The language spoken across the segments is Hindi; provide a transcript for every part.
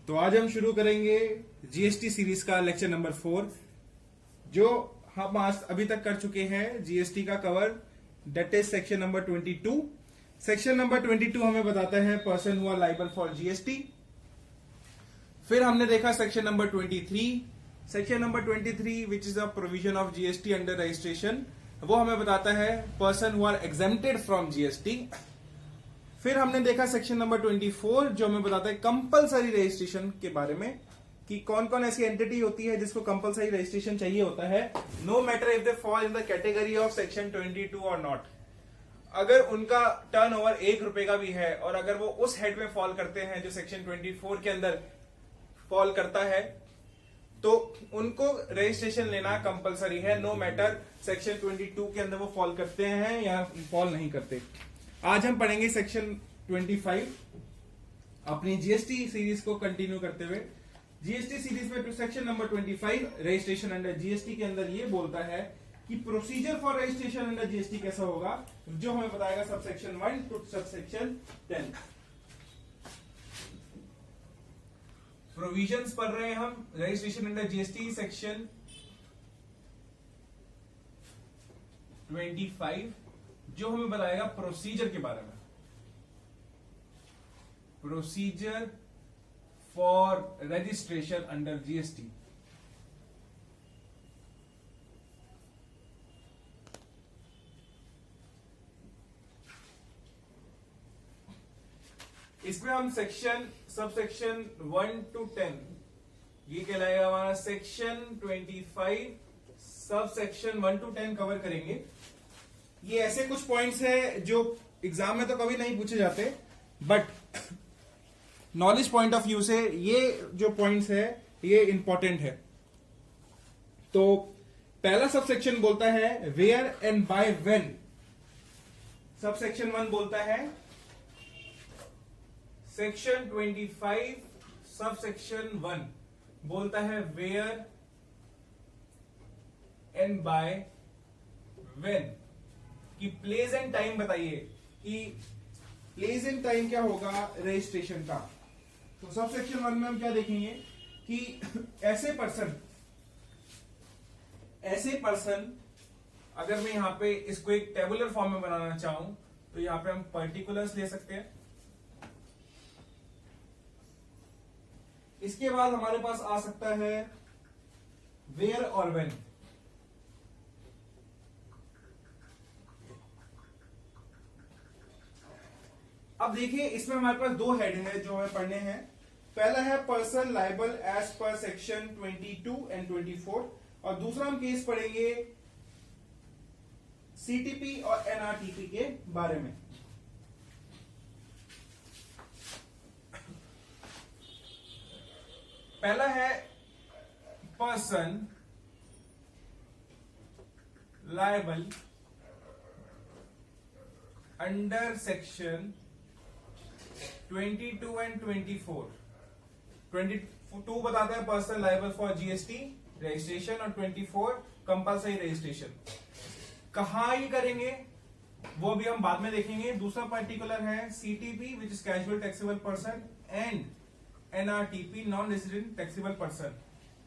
तो आज हम शुरू करेंगे जीएसटी सीरीज का लेक्चर नंबर 4, जो हम आज अभी तक कर चुके हैं जीएसटी का cover, that is section number 22। Section number 22 हमें बताता है person who are liable for GST. फिर हमने देखा section number 23। Section number 23 which is a provision of GST under registration, वो हमें बताता है person who are exempted from GST. फिर हमने देखा सेक्शन नंबर 24 जो हमें बताता है कंपलसरी रजिस्ट्रेशन के बारे में, कि कौन कौन ऐसी एंटिटी होती है जिसको कंपलसरी रजिस्ट्रेशन चाहिए होता है, no matter if they fall in the category of section 22 और नॉट। अगर उनका टर्नओवर 1 रुपए का भी है और अगर वो उस हेड में फॉल करते हैं जो सेक्शन 24 के अंदर फॉल करता है, तो उनको रजिस्ट्रेशन लेना कंपलसरी है, नो मैटर सेक्शन 22 के अंदर वो फॉल करते हैं या फॉल नहीं करते। आज हम पढ़ेंगे सेक्शन 25 अपनी जीएसटी सीरीज को कंटिन्यू करते हुए। जीएसटी सीरीज में section number 25 registration under GST के अंदर ये बोलता है कि procedure for registration under GST कैसा होगा, जो हमें बताएगा सबसेक्शन 1 टू सबसेक्शन 10। प्रोविजंस पढ़ रहे हैं हम रजिस्ट्रेशन अंडर जीएसटी सेक्शन 25, जो हमें बताएगा प्रोसीजर के बारे में। Procedure for registration under GST. इसमें हम सेक्शन सबसेक्शन 1 टू 10, ये कहलाएगा हमारा सेक्शन 25 सबसेक्शन 1 टू 10 कवर करेंगे। ये ऐसे कुछ पॉइंट्स है जो एग्जाम में तो कभी नहीं पूछे जाते, but knowledge point of view से ये जो पॉइंट्स है ये इंपॉर्टेंट है। तो पहला सबसेक्शन बोलता है where and by when. Subsection 1 बोलता है सेक्शन 25 सबसेक्शन 1 बोलता है वेयर एंड बाय व्हेन, कि प्लेस एंड टाइम बताइए कि प्लेस एंड टाइम क्या होगा रजिस्ट्रेशन का। तो सबसेक्शन 1 में हम क्या देखेंगे कि ऐसे पर्सन अगर मैं यहां पे इसको एक टेबुलर फॉर्म में बनाना चाहूं तो यहां पे हम पर्टिकुलर्स ले सकते हैं। इसके बाद हमारे पास आ सकता है वेयर और व्हेन। अब देखिए इसमें हमारे पास 2 हेड है जो हमें पढ़ने हैं। पहला है person liable as per section 22 and 24, और दूसरा हम केस पढ़ेंगे सीटीपी और एनआरटीपी के बारे में। पहला है person liable under section 22 and 24। 22 बताता है person liable for GST registration और 24 कंपलसरी रजिस्ट्रेशन। कहां ये करेंगे वो भी हम बाद में देखेंगे। दूसरा पर्टिकुलर है CTP which is casual taxable person and NRTP non resident taxable person.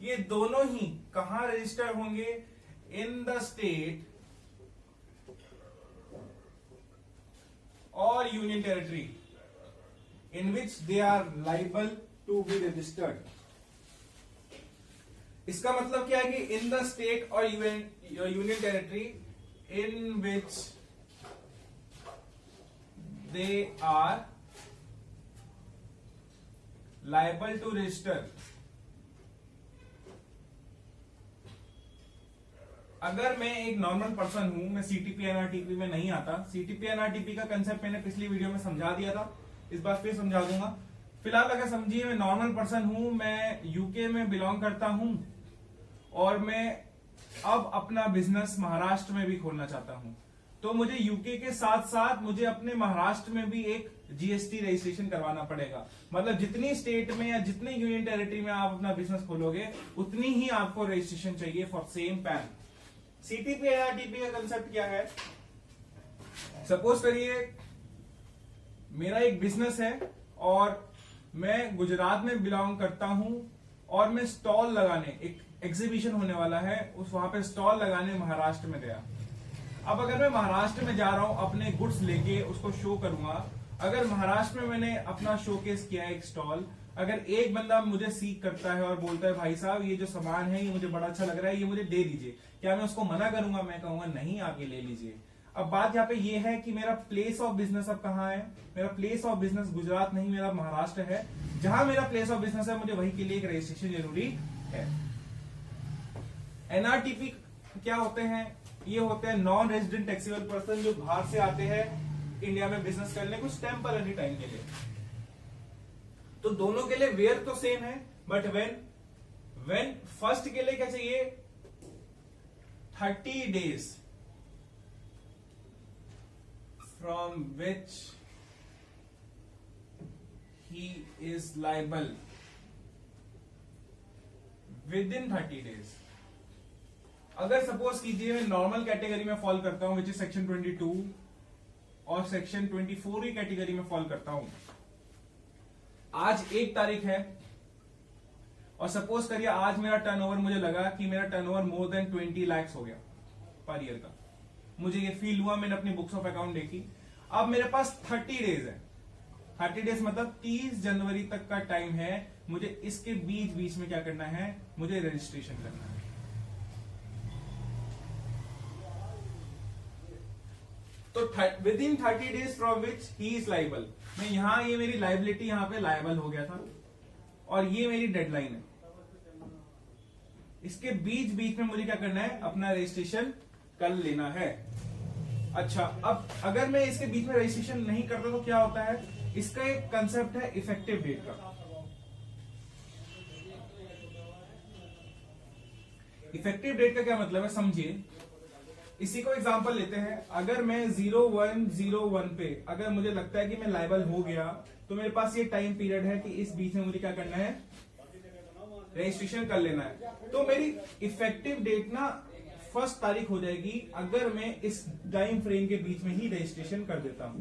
ये दोनों ही कहां रजिस्टर होंगे, इन द स्टेट और union territory in which they are liable to be registered। इसका मतलब क्या है कि इन द स्टेट और union territory in which they are liable to register। अगर मैं एक नॉर्मल पर्सन हूं, मैं सीटीपी एनआरटीपी में नहीं आता। सीटीपी एनआरटीपी का कंसेप्ट मैंने पिछली वीडियो में समझा दिया था, इस बार फिर समझा दूंगा। फिलहाल अगर समझिए मैं नॉर्मल पर्सन हूं, मैं यूके में बिलोंग करता हूं और मैं अब अपना बिजनेस महाराष्ट्र में भी खोलना चाहता हूं, तो मुझे यूके के साथ साथ मुझे अपने महाराष्ट्र में भी एक जीएसटी रजिस्ट्रेशन करवाना पड़ेगा। मतलब जितनी स्टेट में या जितनी यूनियन टेरिटरी में आप अपना बिजनेस खोलोगे उतनी ही आपको रजिस्ट्रेशन चाहिए for same pan. CTP NRTP का कंसेप्ट क्या है, सपोज करिए मेरा एक बिजनेस है और मैं गुजरात में बिलोंग करता हूं और मैं स्टॉल लगाने, एक एग्जीबिशन होने वाला है, उस वहां पे स्टॉल लगाने महाराष्ट्र में गया। अब अगर मैं महाराष्ट्र में जा रहा हूं अपने गुड्स लेके उसको शो करूंगा, अगर महाराष्ट्र में मैंने अपना शोकेस किया एक स्टॉल, अगर एक बंदा मुझे सीख करता है और बोलता है भाई साहब ये जो सामान है ये मुझे बड़ा अच्छा लग रहा है, ये मुझे दे दीजिए, क्या मैं उसको मना करूंगा? मैं कहूंगा नहीं, आप ये ले लीजिए। अब बात यहाँ पे ये है कि मेरा प्लेस ऑफ बिजनेस अब कहाँ है? मेरा प्लेस ऑफ बिजनेस गुजरात नहीं, मेरा महाराष्ट्र है। जहां मेरा प्लेस ऑफ बिजनेस है मुझे वही के लिए एक रजिस्ट्रेशन जरूरी है। एनआरटीपी क्या होते हैं? ये होते हैं नॉन रेजिडेंट टैक्सेबल पर्सन, जो बाहर से आते हैं इंडिया में बिजनेस करने कुछ टेम्पररी टाइम के लिए। तो दोनों के लिए वेयर तो सेम है, बट व्हेन फर्स्ट के लिए क्या चाहिए? 30 days from which he is liable within 30 days। अगर सपोज कीजिए मैं नॉर्मल कैटेगरी में फॉल करता हूं, विच इज सेक्शन 22, और सेक्शन 24 की कैटेगरी में फॉल करता हूं। आज 1 तारीख है और सपोज करिए आज मेरा टर्नओवर, मुझे लगा कि मेरा टर्नओवर मोर देन 20 lakhs हो गया पर ईयर का, मुझे ये फील हुआ, मैंने अपनी बुक्स ऑफ अकाउंट देखी। अब मेरे पास 30 days है। 30 days मतलब 30 जनवरी तक का टाइम है। मुझे इसके बीच में क्या करना है? मुझे रजिस्ट्रेशन करना है। तो with in 30 days from which he is liable, मैं यहां, ये मेरी लाइबिलिटी यहां पे लाइबल हो गया था और ये मेरी डेडलाइन है। इसके बीच में मुझे क्या करना है? अपना रजिस्ट्रेशन कर लेना है। अच्छा, अब अगर मैं इसके बीच में रजिस्ट्रेशन नहीं करता तो क्या होता है? इसका एक कंसेप्ट है इफेक्टिव डेट का। इफेक्टिव डेट का क्या मतलब है समझिए। इसी को एग्जांपल लेते हैं। अगर मैं 0101 पे अगर मुझे लगता है कि मैं लायबल हो गया, तो मेरे पास ये टाइम पीरियड है कि इस बीच में मुझे क्या करना है? रजिस्ट्रेशन कर लेना है। तो मेरी इफेक्टिव डेट ना 1 तारीख हो जाएगी अगर मैं इस टाइम फ्रेम के बीच में ही रजिस्ट्रेशन कर देता हूं।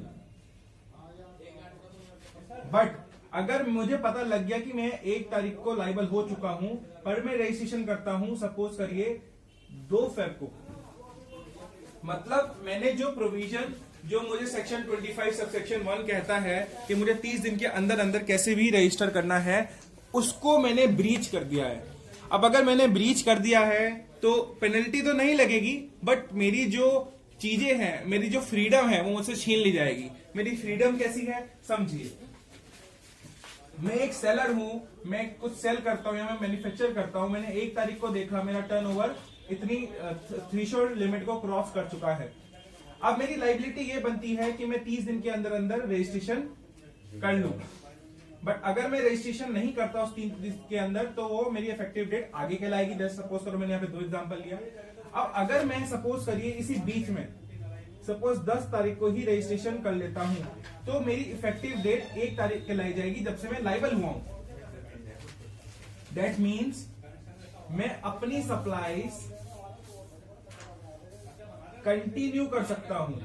बट अगर मुझे पता लग गया कि मैं 1 तारीख को लायबल हो चुका हूं, पर मैं रजिस्ट्रेशन करता हूं सपोज करिए 2 फेब को, मतलब मैंने जो प्रोविजन, जो मुझे सेक्शन 25 सब सेक्शन 1 कहता है कि मुझे 30 दिन के अंदर अंदर कैसे भी रजिस्टर करना है, उसको मैंने ब्रीच कर दिया है। अब अगर मैंने ब्रीच कर दिया है तो पेनल्टी तो नहीं लगेगी, बट मेरी जो चीजें हैं, मेरी जो फ्रीडम है वो मुझसे छीन ली जाएगी। मेरी फ्रीडम कैसी है समझिए। मैं एक सेलर हूं, मैं कुछ सेल करता हूं या मैं मैन्युफैक्चर करता हूं। मैंने 1 तारीख को देखा मेरा टर्नओवर इतनी थ्रेशोल्ड लिमिट को क्रॉस कर चुका है। अब मेरी लाइबिलिटी ये बनती है कि मैं 30 दिन के अंदर अंदर रजिस्ट्रेशन कर लूं। बट अगर मैं रजिस्ट्रेशन नहीं करता उस 3 दिन के अंदर, तो वो मेरी इफेक्टिव डेट आगे कहलाएगी। जैसे सपोज करो मैंने यहाँ पे 2 एग्जांपल लिया। अब अगर मैं सपोज करिए इसी बीच में सपोज 10 तारीख को ही रजिस्ट्रेशन कर लेता हूं, तो मेरी इफेक्टिव डेट 1 तारीख कहलाई जाएगी जब से मैं लायबल हुआ हूं। दैट मीन्स मैं अपनी सप्लाईज कंटिन्यू कर सकता हूं।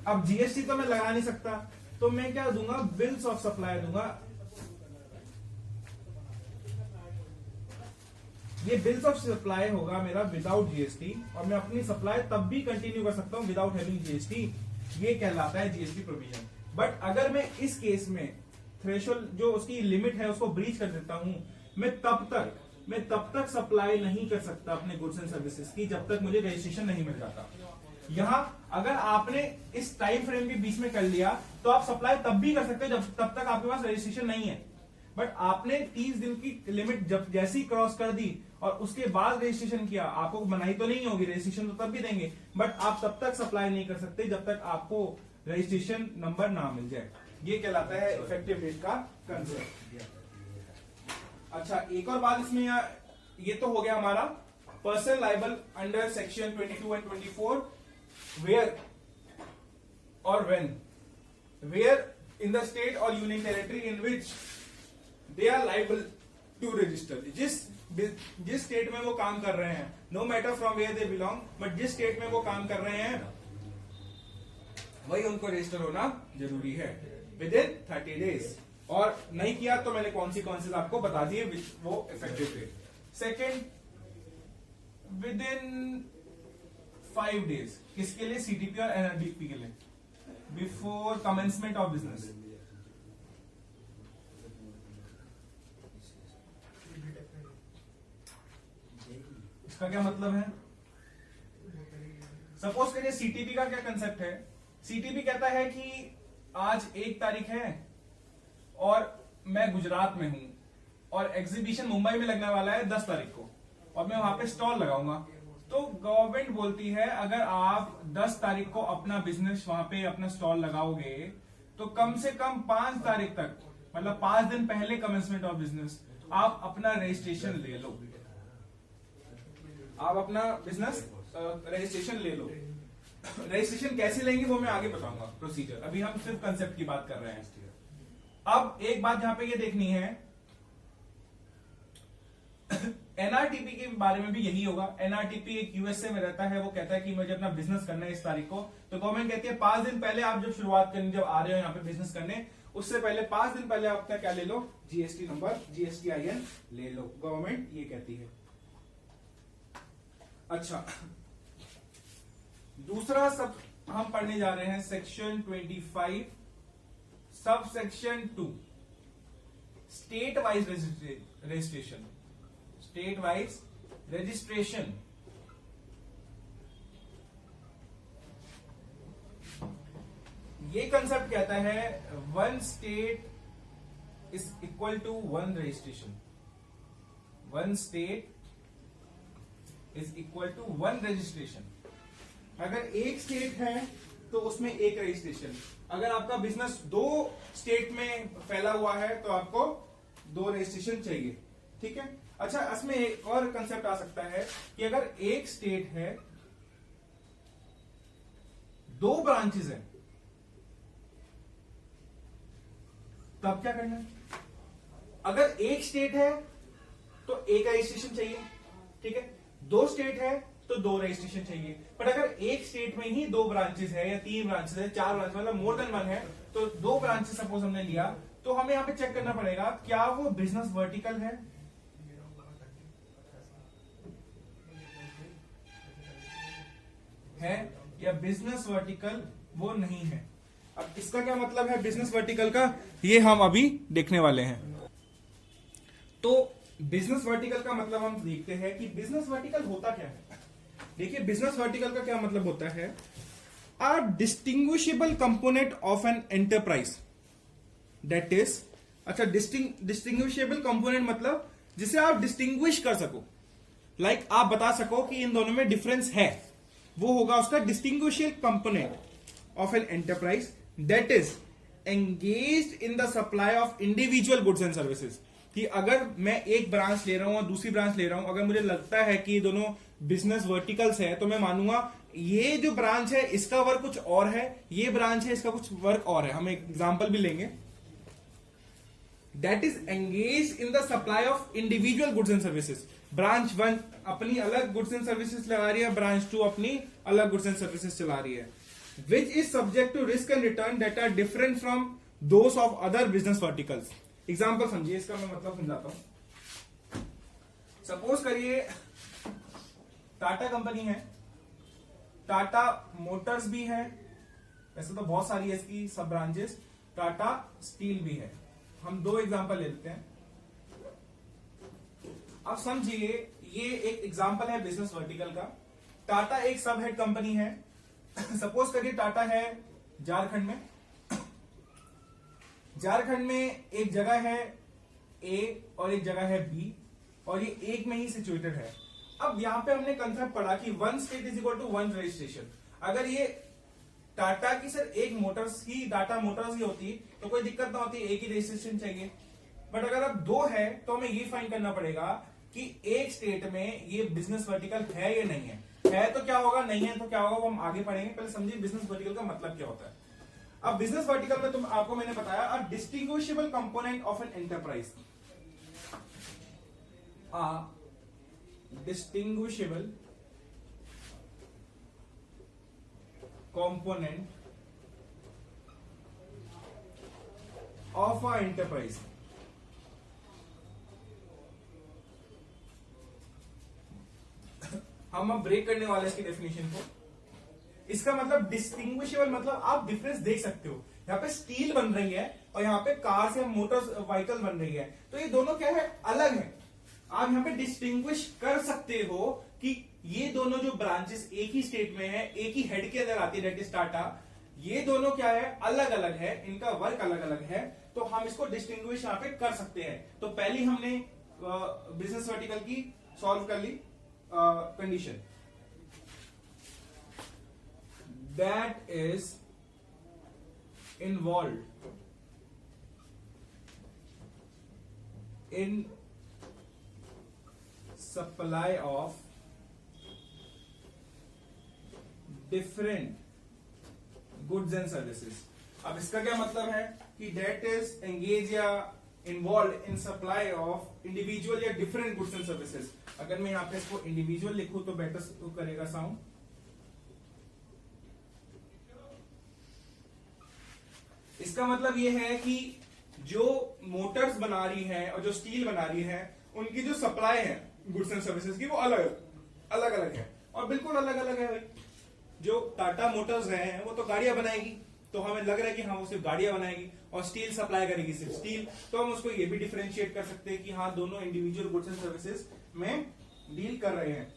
अब जीएसटी तो मैं लगा नहीं सकता, तो मैं क्या दूंगा? बिल्स ऑफ सप्लाई दूंगा। ये बिल्स ऑफ सप्लाई होगा मेरा विदाउट जीएसटी, और मैं अपनी सप्लाई तब भी कंटिन्यू कर सकता हूं विदाउट हैविंग जीएसटी। ये कहलाता है जीएसटी प्रोविजन। बट अगर मैं इस केस में थ्रेशोल्ड जो उसकी लिमिट है उसको ब्रीच कर देता हूं, मैं तब तक सप्लाई नहीं कर सकता अपने गुड्स एंड सर्विसेज की जब तक मुझे रजिस्ट्रेशन नहीं मिल जाता। यहां अगर आपने इस टाइम फ्रेम के बीच में कर लिया तो आप सप्लाई तब भी कर सकते हैं तब तक आपके पास रजिस्ट्रेशन नहीं है। बट आपने 30 दिन की लिमिट जब जैसी क्रॉस कर दी और उसके बाद रजिस्ट्रेशन किया, आपको मनाही तो नहीं होगी, रजिस्ट्रेशन तो तब भी देंगे, बट आप तब तक सप्लाई नहीं कर सकते जब तक आपको रजिस्ट्रेशन नंबर ना मिल जाए। ये कहलाता है इफेक्टिव डेट का कंसेप्ट। अच्छा, एक और बात इसमें, ये तो हो गया हमारा person liable under section 22 and 24, where और when. Where in the state और union territory in which they are liable to register. जिस स्टेट में वो काम कर रहे हैं, no matter from where they belong, but जिस स्टेट में वो काम कर रहे हैं वही उनको रजिस्टर होना जरूरी है विद इन 30 days। और नहीं किया तो मैंने कॉन्सिक्वेंसेज आपको बता दिए वो इफेक्टिव थे। सेकेंड, विद इन 5 days, किसके लिए? सीटीपी और एनआरडीपी के लिए, बिफोर कमेंसमेंट ऑफ बिजनेस। इसका क्या मतलब है? सपोज करिए सीटीपी का क्या कंसेप्ट है। सीटीपी कहता है कि आज 1 तारीख है और मैं गुजरात में हूं और एग्जीबिशन मुंबई में लगने वाला है 10 तारीख को और मैं वहां पे स्टॉल लगाऊंगा। तो गवर्नमेंट बोलती है अगर आप 10 तारीख को अपना बिजनेस वहां पे अपना स्टॉल लगाओगे तो कम से कम 5 तारीख तक, मतलब 5 दिन पहले कमेंसमेंट ऑफ बिजनेस, आप अपना रजिस्ट्रेशन ले लो। आप अपना बिजनेस रजिस्ट्रेशन ले लो। रजिस्ट्रेशन कैसे लेंगे वो मैं आगे बताऊंगा प्रोसीजर, अभी हम सिर्फ कंसेप्ट की बात कर रहे हैं। अब एक बात यहां पे ये देखनी है, एनआरटीपी के बारे में भी यही होगा। एनआरटीपी एक यूएसए में रहता है, वो कहता है कि मुझे अपना बिजनेस करना है इस तारीख को, तो गवर्नमेंट कहती है 5 दिन पहले आप जब शुरुआत करनी, जब आ रहे हो यहाँ पे बिजनेस करने, उससे पहले 5 दिन पहले आप क्या ले लो? जीएसटी नंबर, जीएसटीआईएन ले लो, गवर्नमेंट ये कहती है। अच्छा, दूसरा सब हम पढ़ने जा रहे हैं section 25 subsection 2, state wise registration. State wise registration, ये कंसेप्ट कहता है 1 state is equal to 1 registration. 1 state is equal to 1 registration. अगर एक स्टेट है तो उसमें एक रजिस्ट्रेशन। अगर आपका बिजनेस 2 स्टेट में फैला हुआ है तो आपको 2 रजिस्ट्रेशन चाहिए, ठीक है। अच्छा, इसमें एक और कंसेप्ट आ सकता है कि अगर एक स्टेट है, 2 ब्रांचेस हैं, तब क्या करना है? अगर एक स्टेट है तो एक रजिस्ट्रेशन चाहिए, ठीक है। 2 स्टेट है तो 2 रजिस्ट्रेशन चाहिए। बट अगर एक स्टेट में ही 2 ब्रांचेस है या 3 ब्रांचेस है, 4 ब्रांचेस, मतलब मोर देन 1 है, तो 2 ब्रांचेस सपोज हमने लिया, तो हमें यहां पे चेक करना पड़ेगा क्या वो बिजनेस वर्टिकल है या बिजनेस वर्टिकल वो नहीं है। अब इसका क्या मतलब है बिजनेस वर्टिकल का, ये हम अभी देखने वाले हैं। तो बिजनेस वर्टिकल का मतलब हम देखते हैं कि बिजनेस वर्टिकल होता क्या है। देखिए, बिजनेस वर्टिकल का क्या मतलब होता है, a distinguishable component of an enterprise that is, अच्छा, डिस्टिंग्विशेबल कंपोनेंट मतलब जिसे आप डिस्टिंग्विश कर सको, लाइक आप बता सको कि इन दोनों में डिफरेंस है, वो होगा उसका distinguishable component of an enterprise that is engaged in the supply of individual goods and services. कि अगर मैं एक ब्रांच ले रहा हूं और दूसरी ब्रांच ले रहा हूं, अगर मुझे लगता है कि ये दोनों बिजनेस वर्टिकल्स है, तो मैं मानूंगा ये जो ब्रांच है इसका वर्क कुछ और है, ये ब्रांच है इसका कुछ वर्क और है। हम एक एग्जांपल भी लेंगे, that is engage in the supply of individual goods and services. Branch 1 अपनी अलग गुड्स एंड सर्विसेज लगा रही है, ब्रांच 2 अपनी अलग गुड्स एंड सर्विसेज चला रही है, which is subject to risk and return that are different from those of other business verticals. Example समझिए, इसका मैं मतलब समझाता हूं। सपोज करिए टाटा कंपनी है, टाटा मोटर्स भी है, वैसे तो बहुत सारी है इसकी सब ब्रांचेस, टाटा स्टील भी है। हम 2 एग्जांपल ले लेते हैं। अब समझिए, ये एक एग्जांपल है बिजनेस वर्टिकल का। टाटा एक सब हेड कंपनी है। सपोज करिए टाटा है झारखंड में। झारखंड में एक जगह है ए और एक जगह है बी, और ये एक में ही सिचुएटेड है। अब यहां पे हमने कंसेप्ट पढ़ा कि 1 state is equal to 1 registration. अगर ये टाटा की सिर्फ एक मोटर्स ही, टाटा मोटर्स ही होती तो कोई दिक्कत ना होती, एक ही रजिस्ट्रेशन चाहिए। बट अगर अब 2 है तो हमें ये फाइंड करना पड़ेगा कि एक स्टेट में ये बिजनेस वर्टिकल है या नहीं है तो क्या होगा, नहीं है तो क्या होगा, वो हम आगे पढ़ेंगे। पहले समझिए बिजनेस वर्टिकल का मतलब क्या होता है। अब बिजनेस वर्टिकल में आपको मैंने बताया, a distinguishable component of an enterprise, distinguishable component of a enterprise. हम अब ब्रेक करने वाले इसकी डेफिनेशन को। इसका मतलब डिस्टिंग्विशेबल, मतलब आप डिफरेंस देख सकते हो। यहाँ पे स्टील बन रही है और यहाँ पे कार्स या मोटर व्हीकल बन रही है, तो ये दोनों क्या है, अलग है। आप यहाँ पे डिस्टिंग्विश कर सकते हो कि ये दोनों जो ब्रांचेस एक ही स्टेट में है, एक ही हेड के अंदर आती है, दैट इज टाटा, ये दोनों क्या है, अलग अलग है, इनका वर्क अलग अलग है, तो हम इसको डिस्टिंग्विश यहाँ पे कर सकते हैं। तो पहली हमने बिजनेस वर्टिकल की सॉल्व कर ली condition, that is involved in supply of different goods and services। अब इसका क्या मतलब है कि that is engage या involved in supply of individual या different goods and services। अगर मैं यहाँ पे इसको individual लिखूं तो बेटर करेगा साउंड। इसका मतलब ये है कि जो मोटर्स बना रही है और जो स्टील बना रही है, उनकी जो सप्लाई है गुड्स एंड सर्विसेज की, वो अलग अलग है, और बिल्कुल अलग अलग है भाई। जो टाटा मोटर्स है वो तो गाड़ियां बनाएगी, तो हमें लग रहा है कि हाँ वो सिर्फ गाड़ियां बनाएगी, और स्टील सप्लाई करेगी सिर्फ स्टील, तो हम उसको ये भी डिफरेंशिएट कर सकते हैं कि हाँ दोनों इंडिविजुअल गुड्स एंड सर्विसेज में डील कर रहे हैं।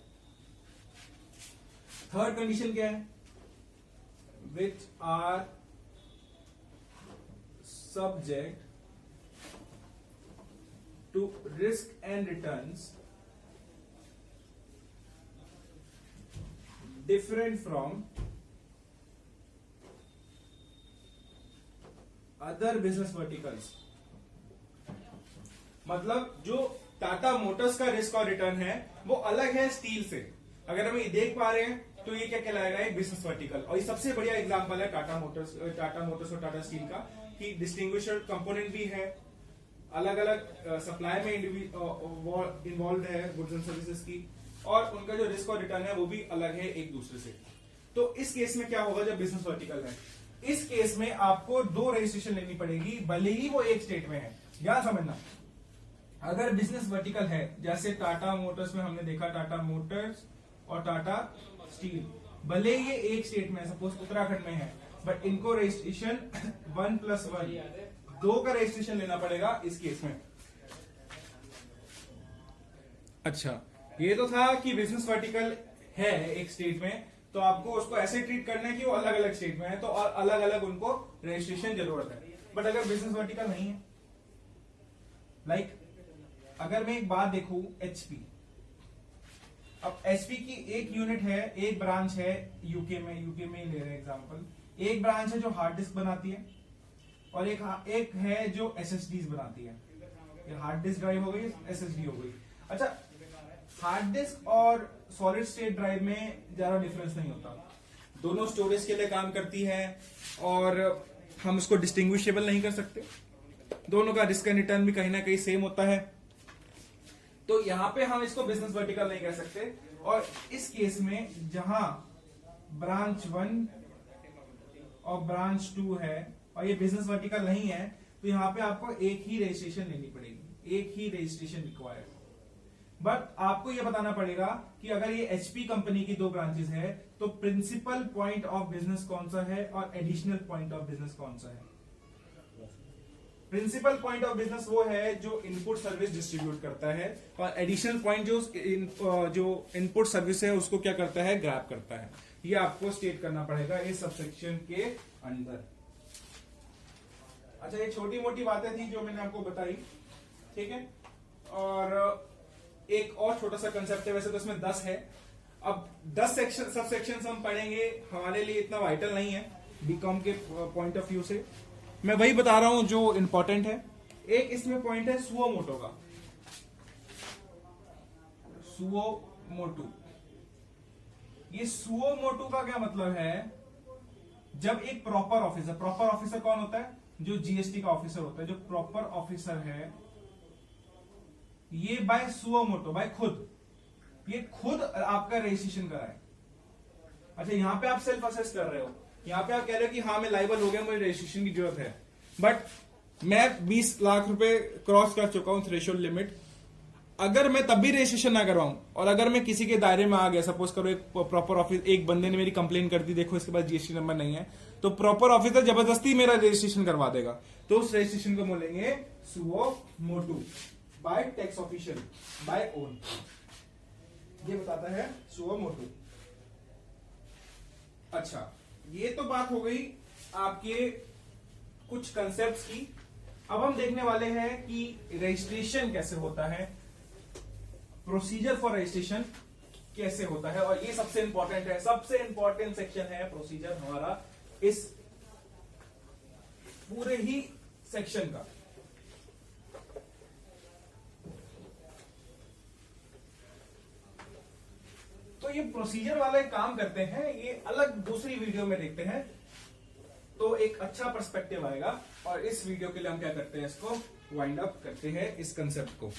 थर्ड कंडीशन क्या है, which are subject to risk and returns different from other business verticals। मतलब जो टाटा मोटर्स का रिस्क और रिटर्न है वो अलग है स्टील से। अगर हम ये देख पा रहे हैं तो ये क्या कहलाएगा, एक बिजनेस वर्टिकल। और ये सबसे बढ़िया एग्जांपल है टाटा मोटर्स और टाटा स्टील का, कि डिस्टिंग्विशर कंपोनेंट भी है, अलग अलग सप्लाई में इन्वॉल्व है गुड्स एंड सर्विसेज की, और उनका जो रिस्क और रिटर्न है वो भी अलग है एक दूसरे से। तो इस केस में क्या होगा, जब बिजनेस वर्टिकल है, इस केस में आपको दो रजिस्ट्रेशन लेनी पड़ेगी, भले ही वो एक स्टेट में है। याद समझना, अगर बिजनेस वर्टिकल है, जैसे टाटा मोटर्स में हमने देखा, टाटा मोटर्स और टाटा स्टील, भले ये एक स्टेट में, सपोज उत्तराखंड में है, बट इनको रजिस्ट्रेशन 1+1 2 का रजिस्ट्रेशन लेना पड़ेगा इस केस में। अच्छा, ये तो था कि बिजनेस वर्टिकल है एक स्टेट में, तो आपको उसको ऐसे ट्रीट करना है कि वो अलग अलग स्टेट में है, तो अलग अलग उनको रजिस्ट्रेशन जरूरत है। बट अगर बिजनेस वर्टिकल नहीं है, लाइक अगर मैं एक बात देखूं, एचपी, अब एचपी की एक यूनिट है, एक ब्रांच है यूके में ले रहे हैं एग्जांपल, एक ब्रांच है जो हार्ड डिस्क बनाती है, और एक है जो एसएसडीज बनाती है। ये हार्ड डिस्क ड्राइव हो गई, एसएसडी हो गई। अच्छा, हार्ड डिस्क और सॉलिड स्टेट ड्राइव में ज्यादा डिफरेंस नहीं होता, दोनों स्टोरेज के लिए काम करती है, और हम उसको डिस्टिंग्विशेबल नहीं कर सकते, दोनों का रिस्क एंड रिटर्न भी कहीं ना कहीं सेम होता है, तो यहां पे हम इसको बिजनेस वर्टिकल नहीं कह सकते। और इस केस में जहां ब्रांच 1 और ब्रांच 2 है और ये बिजनेस वर्टिकल नहीं है, तो यहां पे आपको एक ही रजिस्ट्रेशन लेनी पड़ेगी, एक ही रजिस्ट्रेशन रिक्वायर्ड। बट आपको ये बताना पड़ेगा कि अगर ये एचपी कंपनी की 2 ब्रांचेस है, तो प्रिंसिपल पॉइंट ऑफ बिजनेस कौन सा है और एडिशनल पॉइंट ऑफ बिजनेस कौन सा है। प्रिंसिपल पॉइंट ऑफ बिजनेस वो है जो इनपुट सर्विस डिस्ट्रीब्यूट करता है, और एडिशनल पॉइंट जो इनपुट सर्विस है उसको क्या करता है, ग्रैब करता है। ये आपको स्टेट करना पड़ेगा इस सबसेक्शन के अंदर। अच्छा, ये छोटी मोटी बातें थी जो मैंने आपको बताई, ठीक है। और एक और छोटा सा कंसेप्ट है, वैसे तो इसमें 10 है, अब 10 सब सेक्शन हम पढ़ेंगे, हमारे लिए इतना वाइटल नहीं है बीकॉम के पॉइंट ऑफ व्यू से, मैं वही बता रहा हूं जो इंपॉर्टेंट है। एक इसमें पॉइंट है सुओ मोटो का, सुओ मोटो। ये सुओ मोटो का क्या मतलब है, जब एक प्रॉपर ऑफिसर कौन होता है, जो जीएसटी का ऑफिसर होता है, जो प्रॉपर ऑफिसर है, ये बाय सुओ मोटो, बाय खुद, ये खुद आपका रजिस्ट्रेशन कराए। अच्छा, यहां पे आप सेल्फ असेस कर रहे हो, यहां पे आप कह रहे हो कि हाँ मैं लाइबल हो गया, मुझे रजिस्ट्रेशन की जरूरत है, बट मैं 20 लाख रुपए क्रॉस कर चुका हूं थ्रेशोल्ड लिमिट, अगर मैं तब भी रजिस्ट्रेशन ना करवाऊं और अगर मैं किसी के दायरे में आ गया, सपोज करो एक प्रॉपर ऑफिस, एक बंदे ने मेरी कंप्लेन कर दी, देखो इसके पास जीएसटी नंबर नहीं है, तो प्रॉपर ऑफिसर जबरदस्ती मेरा रजिस्ट्रेशन करवा देगा, तो उस रजिस्ट्रेशन को बोलेंगे suo motu bye tax official by own, ये बताता है सुओ मोटू। अच्छा, ये तो बात हो गई आपके कुछ कंसेप्ट्स की। अब हम देखने वाले हैं कि रजिस्ट्रेशन कैसे होता है, प्रोसीजर फॉर रजिस्ट्रेशन कैसे होता है, और ये सबसे इंपॉर्टेंट है, सबसे इंपॉर्टेंट सेक्शन है प्रोसीजर हमारा इस पूरे ही सेक्शन का। तो ये प्रोसीजर वाला एक काम करते हैं, ये अलग दूसरी वीडियो में देखते हैं, तो एक अच्छा पर्सपेक्टिव आएगा। और इस वीडियो के लिए हम क्या करते हैं, इसको वाइंड अप करते हैं इस कंसेप्ट को।